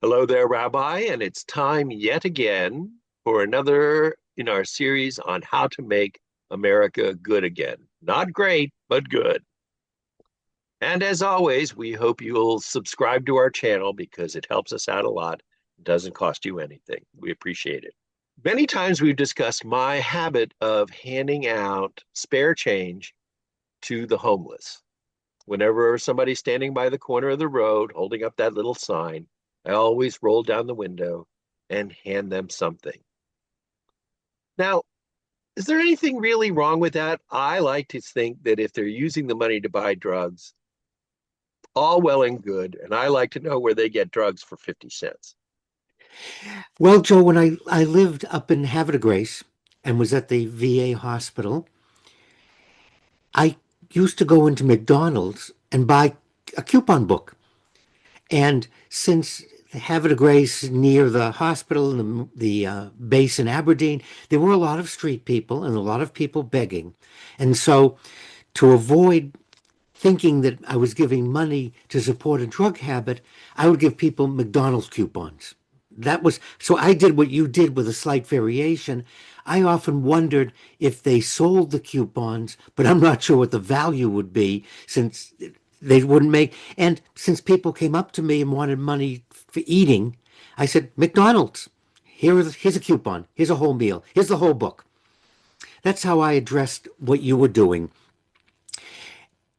Hello there, Rabbi, and it's time yet again for another in our series on how to make America good again. Not great, but good. And as always, we hope you'll subscribe to our channel because it helps us out a lot. It doesn't cost you anything. We appreciate it. Many times we've discussed my habit of handing out spare change to the homeless. Whenever somebody's standing by the corner of the road holding up that little sign, I always roll down the window and hand them something. Now, is there anything really wrong with that? I like to think that if they're using the money to buy drugs, all well and good, and I like to know where they get drugs for 50 cents. Well, Joe, when I lived up in Havre de Grace and was at the VA hospital, I used to go into McDonald's and buy a coupon book. And since Havre de Grace near the hospital and the base in Aberdeen, there were a lot of street people and a lot of people begging. And so to avoid thinking that I was giving money to support a drug habit, I would give people McDonald's coupons. That was so I did what you did with a slight variation. I often wondered if they sold the coupons, but I'm not sure what the value would be since they wouldn't make. And since people came up to me and wanted money for eating, I said, McDonald's, here's a coupon, here's a whole meal, here's the whole book. That's how I addressed what you were doing.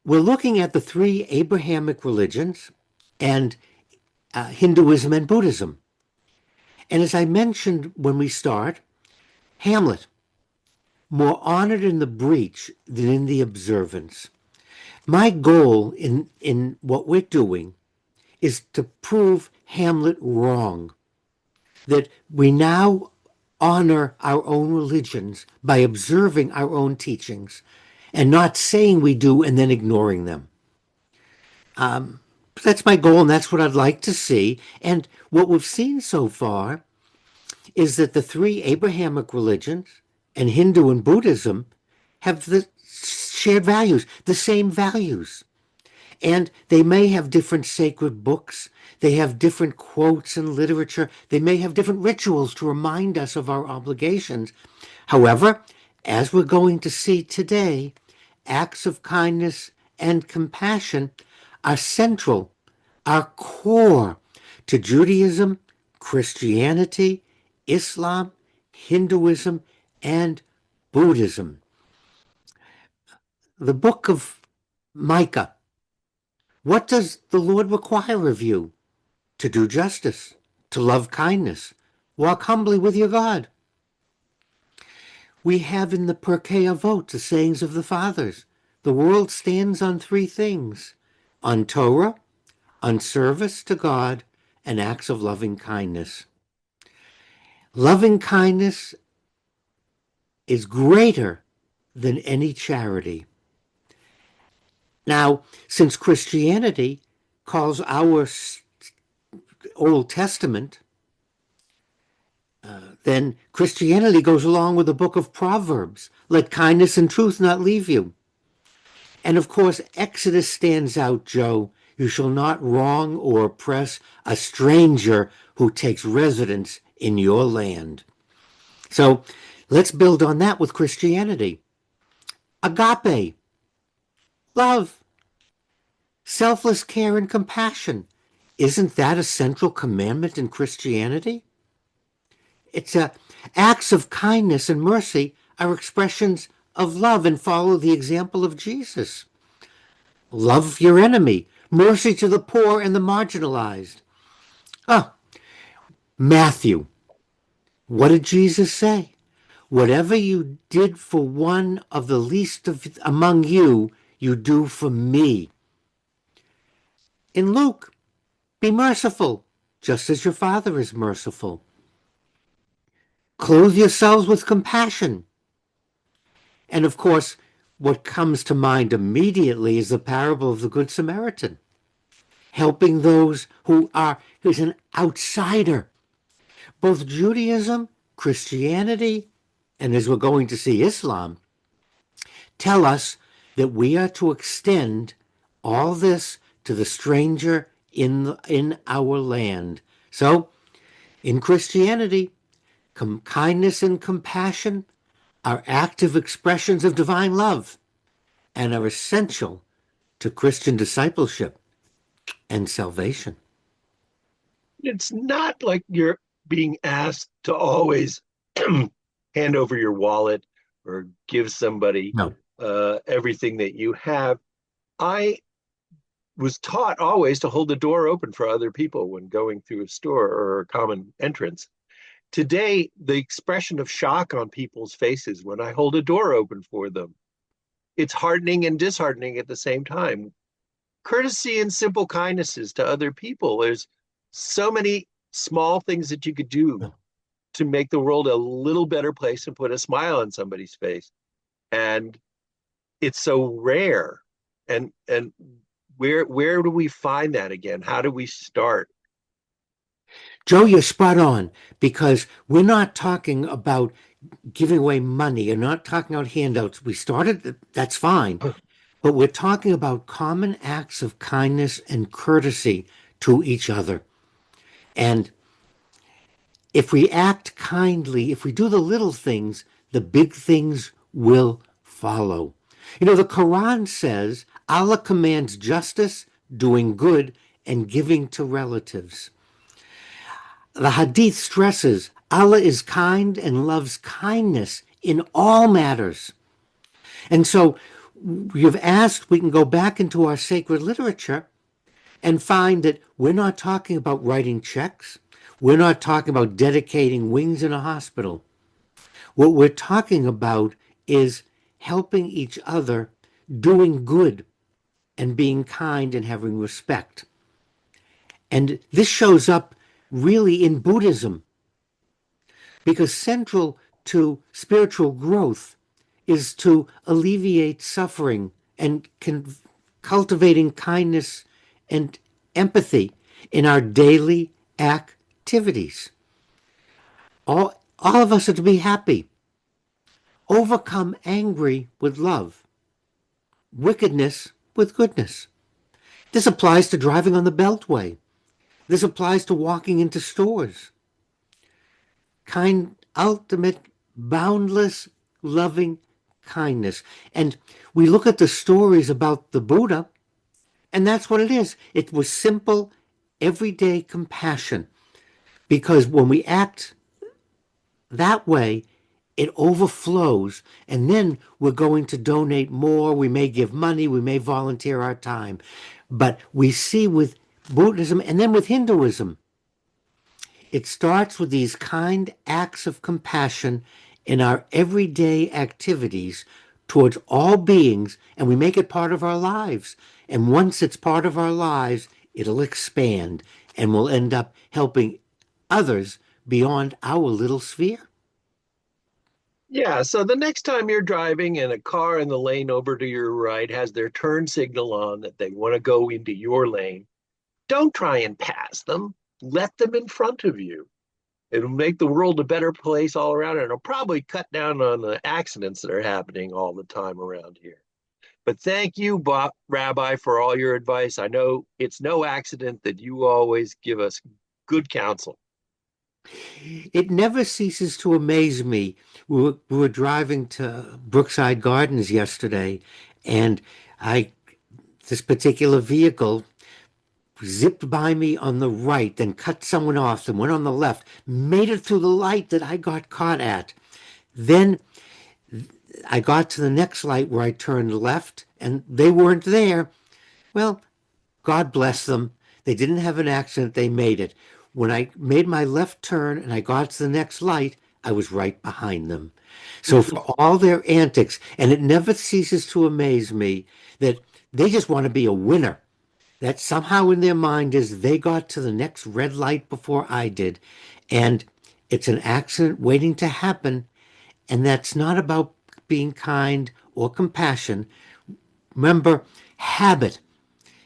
We're looking at the three Abrahamic religions and Hinduism and Buddhism. And as I mentioned when we start, Hamlet, more honored in the breach than in the observance. My goal in what we're doing is to prove Hamlet wrong, that we now honor our own religions by observing our own teachings and not saying we do and then ignoring them. That's my goal, and that's what I'd like to see. And what we've seen so far is that the three Abrahamic religions and Hindu and Buddhism have the shared values, the same values. And they may have different sacred books. They have different quotes and literature. They may have different rituals to remind us of our obligations. However, as we're going to see today, acts of kindness and compassion are central, are core to Judaism, Christianity, Islam, Hinduism, and Buddhism. The book of Micah. What does the Lord require of you? To do justice, to love kindness, walk humbly with your God. We have in the Pirkei Avot the sayings of the fathers. The world stands on three things: on Torah, on service to God, and acts of loving kindness. Loving kindness is greater than any charity. Now, since Christianity calls our Old Testament, then Christianity goes along with the book of Proverbs. Let kindness and truth not leave you. And of course, Exodus stands out, Joe. You shall not wrong or oppress a stranger who takes residence in your land. So let's build on that with Christianity. Agape, love, selfless care and compassion. Isn't that a central commandment in Christianity? It's acts of kindness and mercy are expressions of love and follow the example of Jesus. Love your enemy, mercy to the poor and the marginalized. Ah, Matthew, what did Jesus say? Whatever you did for one of the least of among you, you do for me. In Luke, be merciful, just as your Father is merciful. Clothe yourselves with compassion. And of course, what comes to mind immediately is the parable of the Good Samaritan, helping those who's an outsider. Both Judaism, Christianity, and as we're going to see, Islam, tell us that we are to extend all this to the stranger in our land, So, in Christianity, kindness and compassion are active expressions of divine love and are essential to Christian discipleship and salvation. It's not like you're being asked to always hand over your wallet or give somebody No. everything that you have. I was taught always to hold the door open for other people when going through a store or a common entrance. Today, the expression of shock on people's faces when I hold a door open for them, it's heartening and disheartening at the same time. Courtesy and simple kindnesses to other people. There's so many small things that you could do to make the world a little better place and put a smile on somebody's face. And it's so rare. And where do we find that again? How do we start? Joe, you're spot on, because we're not talking about giving away money and not talking about handouts. We started, that's fine. But we're talking about common acts of kindness and courtesy to each other. And if we act kindly, if we do the little things, the big things will follow. You know, the Quran says Allah commands justice, doing good, and giving to relatives. The Hadith stresses Allah is kind and loves kindness in all matters. And so you've asked, we can go back into our sacred literature and find that we're not talking about writing checks. We're not talking about dedicating wings in a hospital. What we're talking about is helping each other, doing good, and being kind and having respect. And this shows up really in Buddhism, because central to spiritual growth is to alleviate suffering and cultivating kindness and empathy in our daily activities. All of us are to be happy. Overcome angry with love, wickedness with goodness. This applies to driving on the Beltway. This applies to walking into stores. Kind, ultimate, boundless, loving kindness. And we look at the stories about the Buddha, and that's what it is. It was simple, everyday compassion. Because when we act that way, it overflows, and then we're going to donate more. We may give money, we may volunteer our time. But we see with Buddhism and then with Hinduism, it starts with these kind acts of compassion in our everyday activities towards all beings, and we make it part of our lives. And once it's part of our lives, it'll expand and we'll end up helping others beyond our little sphere. Yeah, so the next time you're driving and a car in the lane over to your right has their turn signal on that they want to go into your lane, don't try and pass them. Let them in front of you. It'll make the world a better place all around, and it'll probably cut down on the accidents that are happening all the time around here. But thank you, Rabbi, for all your advice. I know it's no accident that you always give us good counsel. It never ceases to amaze me. We were driving to Brookside Gardens yesterday, and I this particular vehicle zipped by me on the right, then cut someone off, and went on the left, made it through the light that I got caught at. Then I got to the next light where I turned left, and they weren't there. Well, God bless them. They didn't have an accident, they made it. When I made my left turn and I got to the next light, I was right behind them. So for all their antics, and it never ceases to amaze me that they just want to be a winner. That somehow in their mind is they got to the next red light before I did. And it's an accident waiting to happen. And that's not about being kind or compassion. Remember, habit.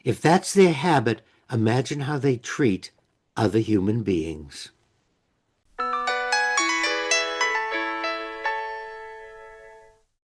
If that's their habit, imagine how they treat other human beings.